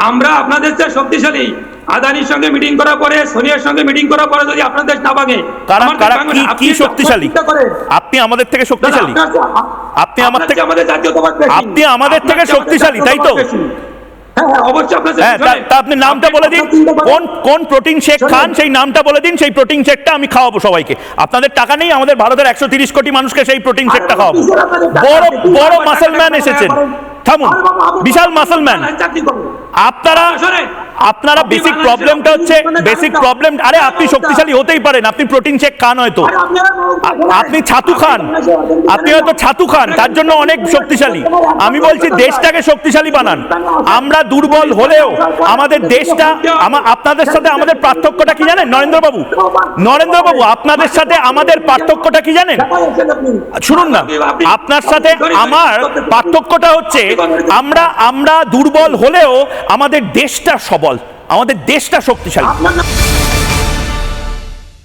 আমরা আপনাদের চেয়ে শক্তিশালী। আদানির সঙ্গে মিটিং করার পরে, সোনিয়ার সঙ্গে মিটিং করার পরে যদি আপনার দেশ না ভাঙে, কি শক্তিশালী? আপনি আমাদের থেকে শক্তিশালী? আপনি আমাদের থেকে শক্তিশালী, তাই তো? আপনি নামটা বলে দিন, কোন প্রোটিন শেক খান সেই নামটা বলে দিন, সেই প্রোটিন শেকটা আমি খাওয়াবো সবাইকে। আপনাদের টাকা নেই, আমাদের ভারতের 130 কোটি মানুষকে সেই প্রোটিন শেকটা খাওয়াবো। বড় বড় মাসলম্যান এসেছেন, থামুন, বিশাল মাসলম্যান আপনারা। বেসিক প্রবলেমটা হচ্ছে, বেসিক প্রবলেম, আরে আপনি শক্তিশালী হতেই পারেন, আপনি প্রোটিন শেক খান, হয়তো আপনি ছাতু খান, আপনি হয়তো ছাতু খান, তার জন্য অনেক শক্তিশালী। আমি বলছি দেশটাকে শক্তিশালী বানান। আমরা দুর্বল হলেও আমাদের দেশটা, আপনাদের সাথে আমাদের পার্থক্যটা কি জানেন নরেন্দ্রবাবু? আপনাদের সাথে আমাদের পার্থক্যটা কি জানেন? শুনুন না, আপনার সাথে আমার পার্থক্যটা হচ্ছে আমরা দুর্বল হলেও আমাদের দেশটা সবল, আমাদের দেশটা শক্তিশালী।